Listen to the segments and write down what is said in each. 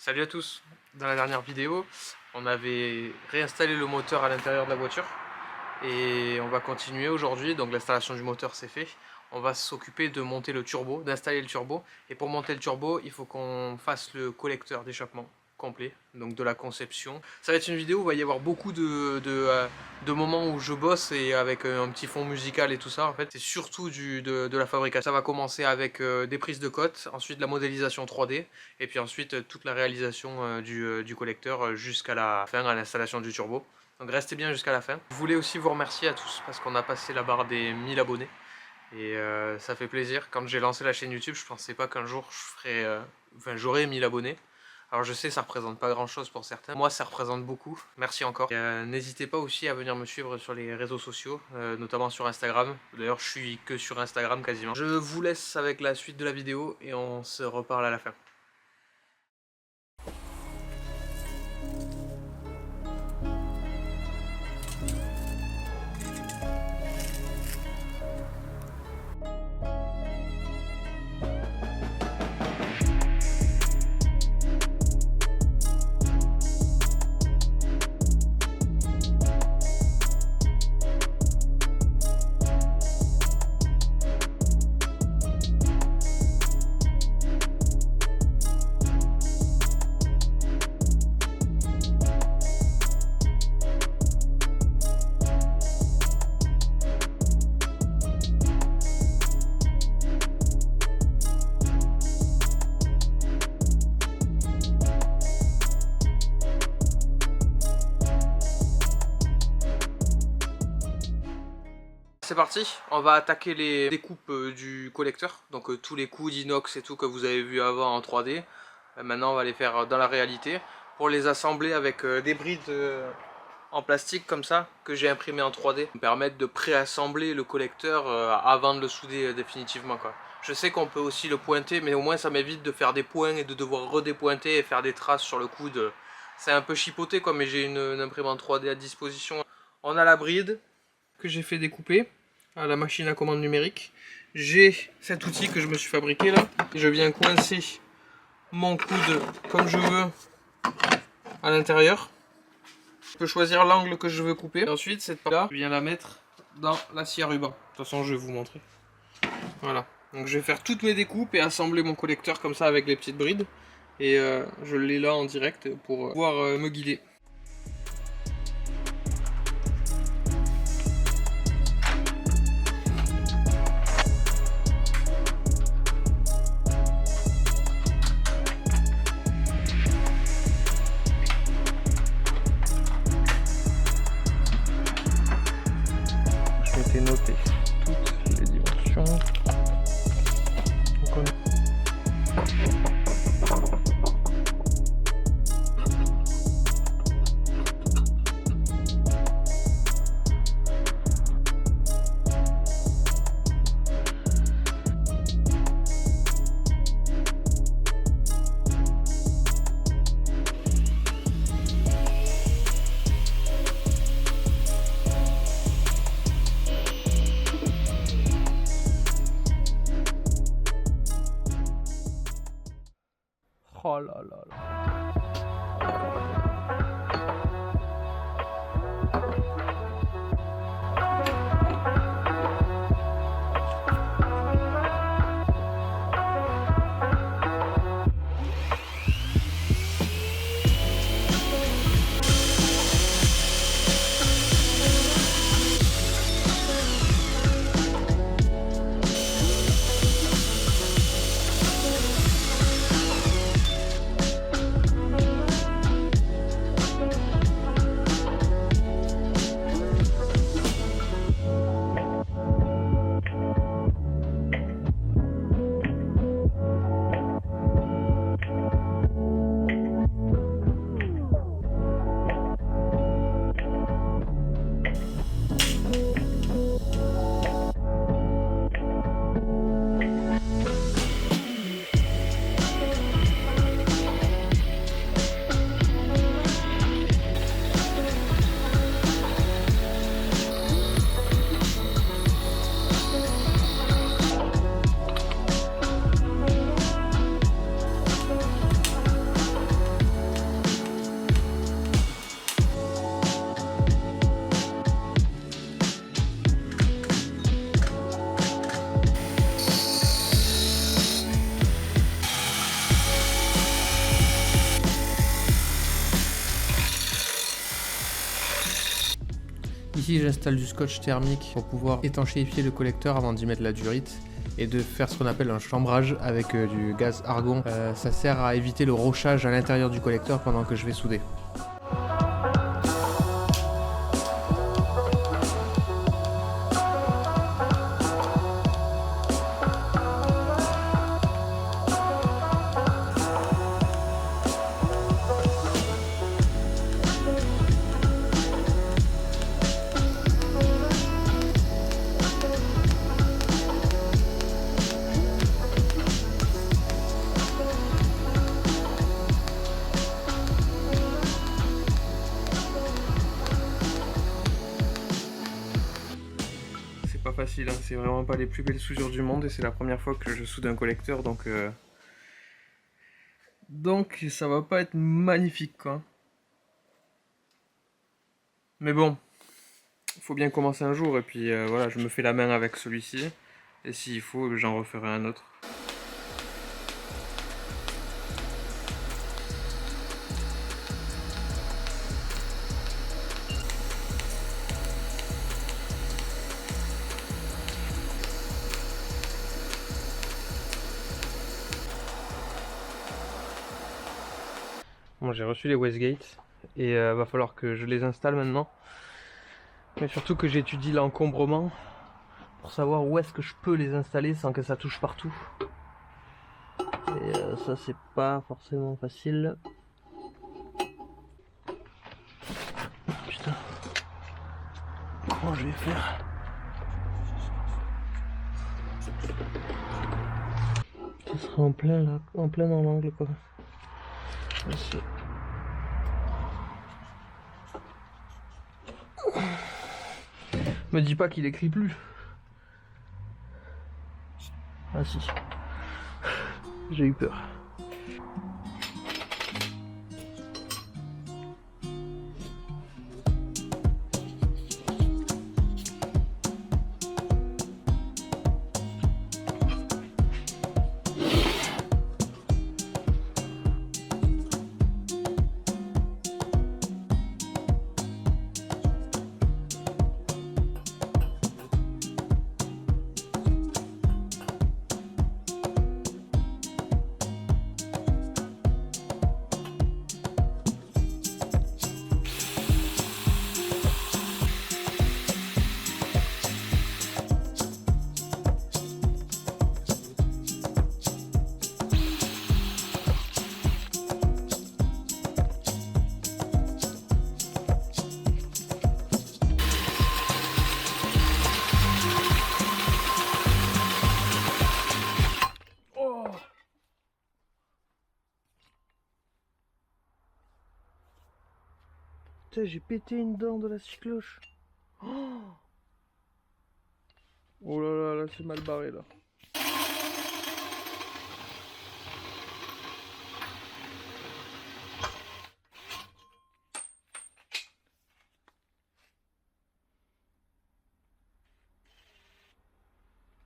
Salut à tous. Dans la dernière vidéo, on avait réinstallé le moteur à l'intérieur de la voiture et on va continuer aujourd'hui. Donc l'installation du moteur c'est fait. On va s'occuper de monter le turbo, d'installer le turbo. Et pour monter le turbo, il faut qu'on fasse le collecteur d'échappement complet, donc de la conception. Ça va être une vidéo où il va y avoir beaucoup de moments où je bosse et avec un petit fond musical et tout ça. En fait, c'est surtout de la fabrication. Ça va commencer avec des prises de cote, ensuite la modélisation 3D et puis ensuite toute la réalisation du collecteur jusqu'à la fin, à l'installation du turbo. Donc restez bien jusqu'à la fin. Je voulais aussi vous remercier à tous parce qu'on a passé la barre des 1000 abonnés. Et ça fait plaisir. Quand j'ai lancé la chaîne YouTube, je pensais pas qu'un jour j'aurais 1000 abonnés. Alors je sais, ça représente pas grand chose pour certains. Moi, ça représente beaucoup. Merci encore. N'hésitez pas aussi à venir me suivre sur les réseaux sociaux, notamment sur Instagram. D'ailleurs, je suis que sur Instagram quasiment. Je vous laisse avec la suite de la vidéo et on se reparle à la fin. C'est parti, on va attaquer les découpes du collecteur, donc tous les coups d'inox et tout que vous avez vu avant en 3D. Maintenant on va les faire dans la réalité pour les assembler avec des brides en plastique comme ça que j'ai imprimé en 3D, me permettre de préassembler le collecteur avant de le souder définitivement quoi. Je sais qu'on peut aussi le pointer, mais au moins ça m'évite de faire des points et de devoir redépointer et faire des traces sur le coude. C'est un peu chipoté quoi, mais j'ai une imprimante 3D à disposition. On a la bride que j'ai fait découper à la machine à commande numérique. J'ai cet outil que je me suis fabriqué là. Je viens coincer mon coude comme je veux à l'intérieur. Je peux choisir l'angle que je veux couper. Et ensuite cette partie là, je viens la mettre dans la scie à ruban. De toute façon je vais vous montrer. Voilà. Donc je vais faire toutes mes découpes et assembler mon collecteur comme ça avec les petites brides. Et je l'ai là en direct pour pouvoir me guider. Noter toutes les dimensions. Oh là là là. Ici j'installe du scotch thermique pour pouvoir étanchéifier le collecteur avant d'y mettre la durite et de faire ce qu'on appelle un chambrage avec du gaz argon. Ça sert à éviter le rochage à l'intérieur du collecteur pendant que je vais souder. Pas facile, hein. C'est vraiment pas les plus belles soudures du monde et c'est la première fois que je soude un collecteur donc ça va pas être magnifique quoi. Mais bon, faut bien commencer un jour et puis voilà, je me fais la main avec celui-ci et s'il faut j'en referai un autre. Bon, j'ai reçu les Westgate et va falloir que je les installe maintenant. Mais surtout que j'étudie l'encombrement pour savoir où est-ce que je peux les installer sans que ça touche partout. Et ça c'est pas forcément facile. Putain. Comment je vais faire? Ça sera en plein là, en plein dans l'angle quoi. Me dis pas qu'il écrit plus. Ah si. J'ai eu peur. Putain, j'ai pété une dent de la cycloche. Oh là là, là c'est mal barré là.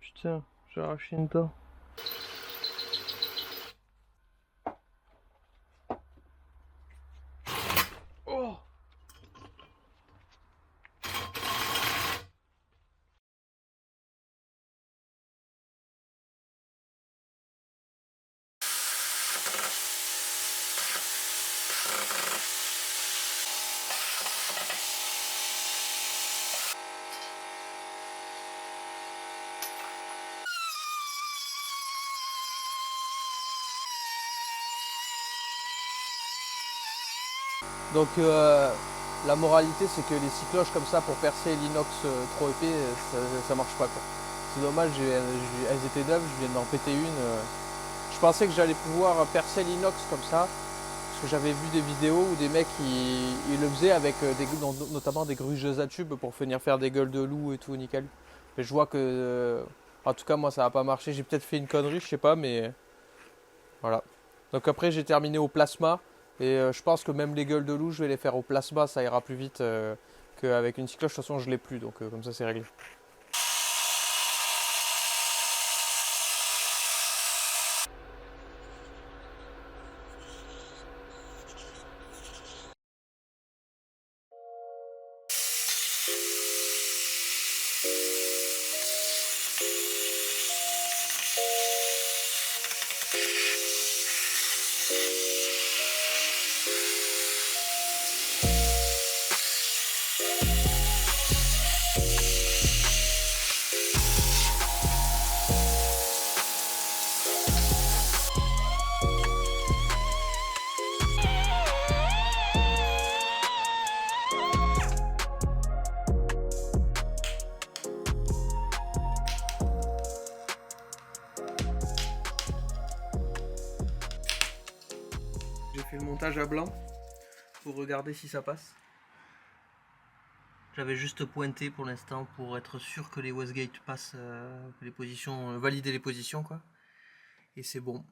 Putain, j'ai arraché une dent. Oh! Donc la moralité c'est que les cycloches comme ça pour percer l'inox trop épais ça marche pas quoi. C'est dommage, elles étaient neuves, je viens d'en péter une. Je pensais que j'allais pouvoir percer l'inox comme ça. Parce que j'avais vu des vidéos où des mecs ils le faisaient avec notamment des grugeuses à tubes pour venir faire des gueules de loup et tout nickel. Mais je vois que en tout cas moi ça va pas marcher. J'ai peut-être fait une connerie, je sais pas mais voilà. Donc après j'ai terminé au plasma. Et je pense que même les gueules de loup, je vais les faire au plasma, ça ira plus vite qu'avec une cycloche. De toute façon, je l'ai plus, donc comme ça, c'est réglé. le montage à blanc pour regarder si ça passe. J'avais juste pointé pour l'instant pour être sûr que les Westgate passent, que les positions, valider les positions quoi. Et c'est bon.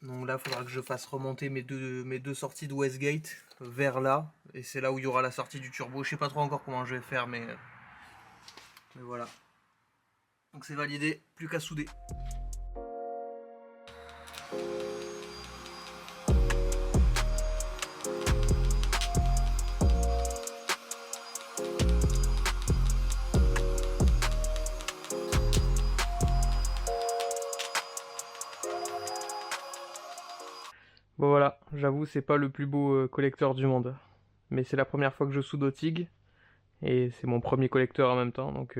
Donc là il faudra que je fasse remonter mes deux sorties de Westgate vers là. Et c'est là où il y aura la sortie du turbo. Je sais pas trop encore comment je vais faire mais voilà. Donc c'est validé, plus qu'à souder. Bon voilà, j'avoue c'est pas le plus beau collecteur du monde. Mais c'est la première fois que je soude au TIG. Et c'est mon premier collecteur en même temps, donc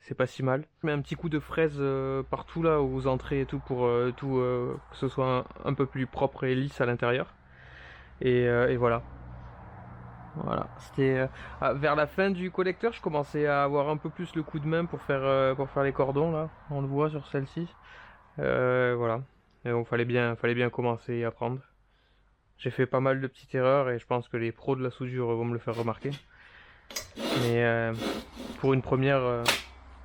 c'est pas si mal. Je mets un petit coup de fraise partout là aux entrées et tout pour que ce soit un peu plus propre et lisse à l'intérieur. Et voilà. Voilà, c'était vers la fin du collecteur, je commençais à avoir un peu plus le coup de main pour faire les cordons là. On le voit sur celle-ci. Voilà. Et donc fallait bien commencer à apprendre. J'ai fait pas mal de petites erreurs et je pense que les pros de la soudure vont me le faire remarquer. Mais pour une première,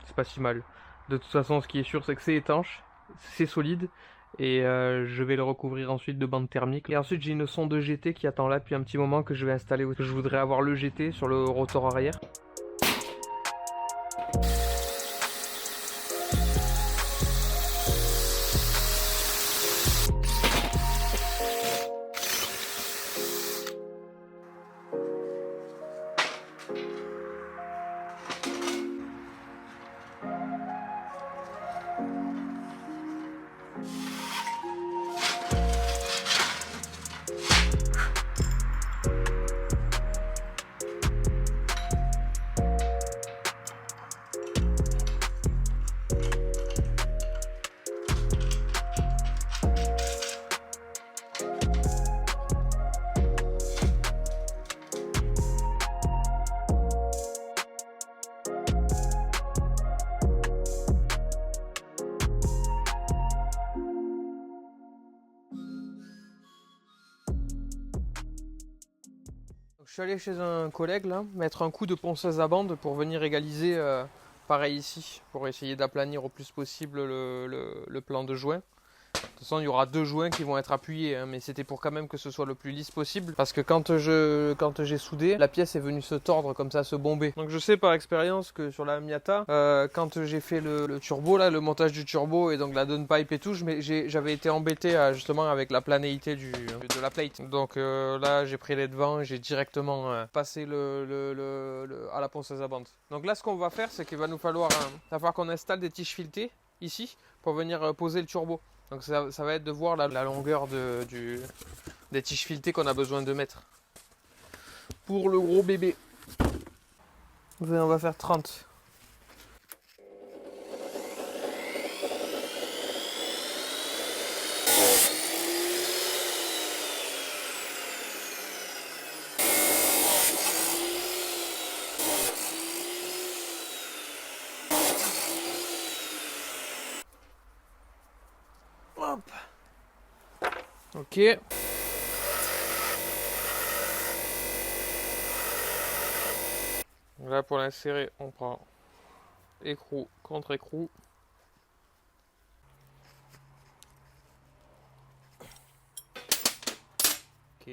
c'est pas si mal. De toute façon, ce qui est sûr, c'est que c'est étanche, c'est solide, et je vais le recouvrir ensuite de bande thermique. Et ensuite, j'ai une sonde GT qui attend là depuis un petit moment que je vais installer. Je voudrais avoir le GT sur le rotor arrière. Je suis allé chez un collègue là, mettre un coup de ponceuse à bande pour venir égaliser pareil ici, pour essayer d'aplanir au plus possible le plan de joint. De toute façon, il y aura deux joints qui vont être appuyés, hein, mais c'était pour quand même que ce soit le plus lisse possible. Parce que quand j'ai soudé, la pièce est venue se tordre comme ça, se bomber. Donc je sais par expérience que sur la Miata, quand j'ai fait le turbo, là, le montage du turbo et donc la downpipe et tout, j'avais été embêté justement avec la planéité de la plate. Donc là, j'ai pris les devants et j'ai directement passé à la ponceuse à bande. Donc là, ce qu'on va faire, c'est qu'il va nous falloir qu'on installe des tiges filetées ici pour venir poser le turbo. Donc ça va être de voir la longueur des tiges filetées qu'on a besoin de mettre. Pour le gros bébé. On va faire 30. Hop. Ok. Là pour l'insérer, on prend écrou contre écrou. Ok.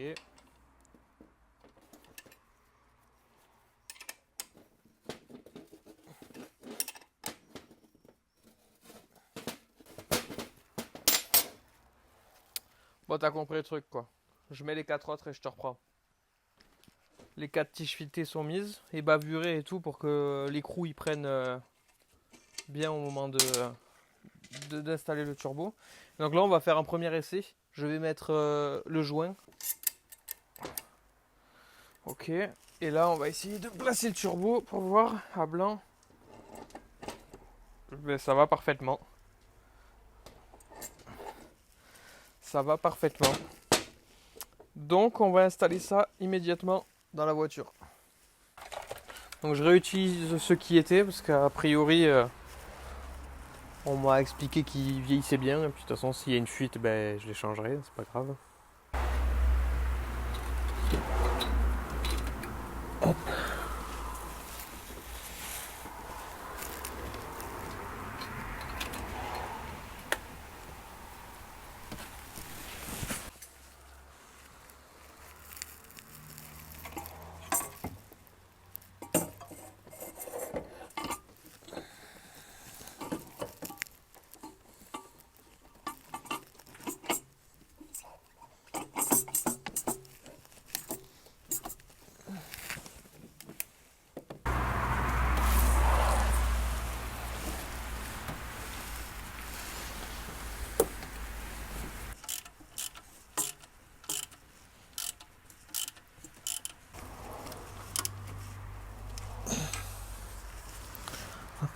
Bon, t'as compris le truc quoi. Je mets les 4 autres et je te reprends. Les 4 tiges filetées sont mises et bavurées et tout pour que l'écrou ils prennent bien au moment d'installer le turbo. Donc là on va faire un premier essai. Je vais mettre le joint. Ok. Et là on va essayer de placer le turbo pour voir à blanc. Mais ça va parfaitement. Ça va parfaitement. Donc on va installer ça immédiatement dans la voiture. Donc je réutilise ce qui était parce qu'a priori on m'a expliqué qu'il vieillissait bien. Et puis de toute façon s'il y a une fuite, ben, je les changerai, c'est pas grave.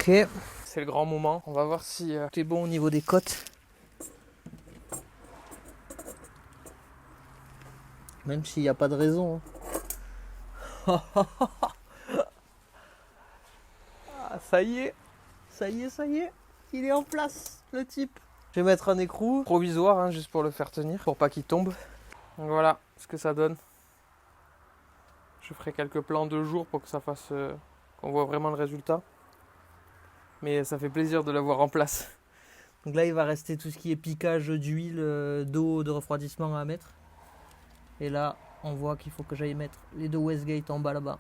Ok, c'est le grand moment. On va voir si tout est bon au niveau des côtes. Même s'il n'y a pas de raison. Hein. Ah, ça y est, il est en place, le type. Je vais mettre un écrou provisoire, hein, juste pour le faire tenir, pour pas qu'il tombe. Donc voilà ce que ça donne. Je ferai quelques plans de jour pour que ça fasse, qu'on voit vraiment le résultat. Mais ça fait plaisir de l'avoir en place. Donc là, il va rester tout ce qui est piquage d'huile, d'eau, de refroidissement à mettre. Et là, on voit qu'il faut que j'aille mettre les deux Westgate en bas là-bas.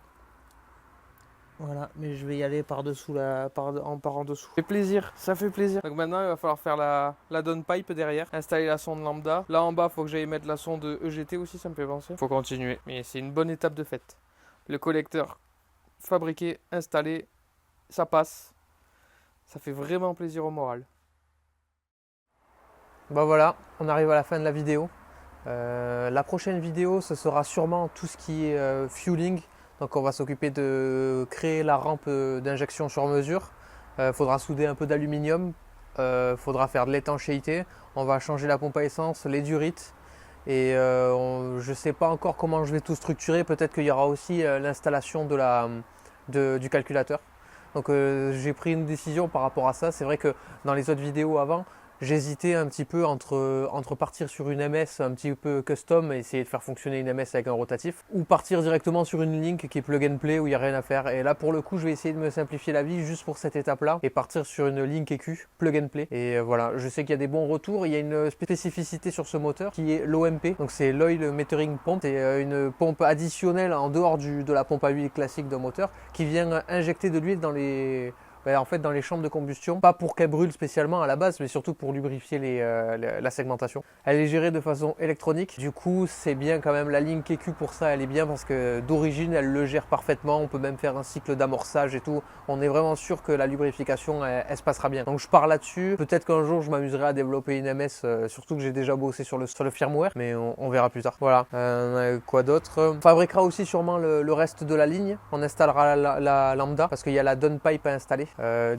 Voilà, mais je vais y aller par-dessous, en dessous. Ça fait plaisir. Donc maintenant, il va falloir faire la downpipe derrière, installer la sonde lambda. Là en bas, il faut que j'aille mettre la sonde EGT aussi, ça me fait penser. Faut continuer, mais c'est une bonne étape de fête. Le collecteur fabriqué, installé, ça passe. Ça fait vraiment plaisir au moral. Bah voilà, on arrive à la fin de la vidéo. La prochaine vidéo, ce sera sûrement tout ce qui est fueling. Donc on va s'occuper de créer la rampe d'injection sur mesure. Faudra souder un peu d'aluminium. Faudra faire de l'étanchéité. On va changer la pompe à essence, les durites. Et je ne sais pas encore comment je vais tout structurer. Peut-être qu'il y aura aussi l'installation du calculateur. Donc j'ai pris une décision par rapport à ça. C'est vrai que dans les autres vidéos avant, j'hésitais un petit peu entre partir sur une MS un petit peu custom et essayer de faire fonctionner une MS avec un rotatif, ou partir directement sur une Link qui est plug and play où il n'y a rien à faire. Et là pour le coup je vais essayer de me simplifier la vie juste pour cette étape là et partir sur une Link EQ plug and play. Et voilà, je sais qu'il y a des bons retours. Il y a une spécificité sur ce moteur qui est l'OMP, donc c'est l'Oil Metering Pump. C'est une pompe additionnelle en dehors de la pompe à huile classique d'un moteur qui vient injecter de l'huile dans les chambres de combustion, pas pour qu'elle brûle spécialement à la base, mais surtout pour lubrifier la segmentation. Elle est gérée de façon électronique, du coup c'est bien quand même, la Link EQ pour ça elle est bien parce que d'origine elle le gère parfaitement, on peut même faire un cycle d'amorçage et tout, on est vraiment sûr que la lubrification elle se passera bien. Donc je pars là-dessus, peut-être qu'un jour je m'amuserai à développer une MS, surtout que j'ai déjà bossé sur le firmware, mais on verra plus tard. Voilà, quoi d'autre, on fabriquera aussi sûrement le reste de la ligne, on installera la lambda parce qu'il y a la downpipe à installer.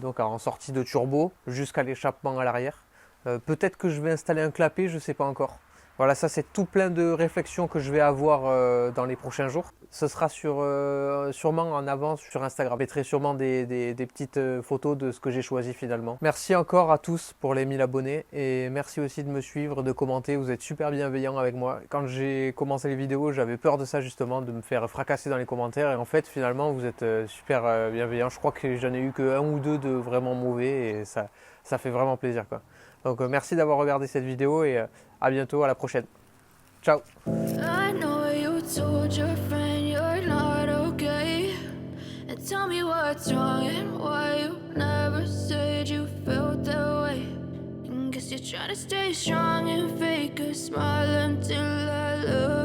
Donc en sortie de turbo jusqu'à l'échappement à l'arrière. Peut-être que je vais installer un clapet, je ne sais pas encore. Voilà, ça c'est tout plein de réflexions que je vais avoir dans les prochains jours. Ce sera sûrement en avance sur Instagram. Je mettrai sûrement des petites photos de ce que j'ai choisi finalement. Merci encore à tous pour les 1000 abonnés et merci aussi de me suivre, de commenter. Vous êtes super bienveillants avec moi. Quand j'ai commencé les vidéos, j'avais peur de ça justement, de me faire fracasser dans les commentaires. Et en fait, finalement, vous êtes super bienveillants. Je crois que j'en ai eu que un ou deux de vraiment mauvais et ça fait vraiment plaisir, quoi. Donc merci d'avoir regardé cette vidéo et à bientôt, à la prochaine. Ciao. I know you told your friend you're not okay. And tell me what's wrong and why you never said you felt that way. And guess you're trying to stay strong and fake a smile until I look.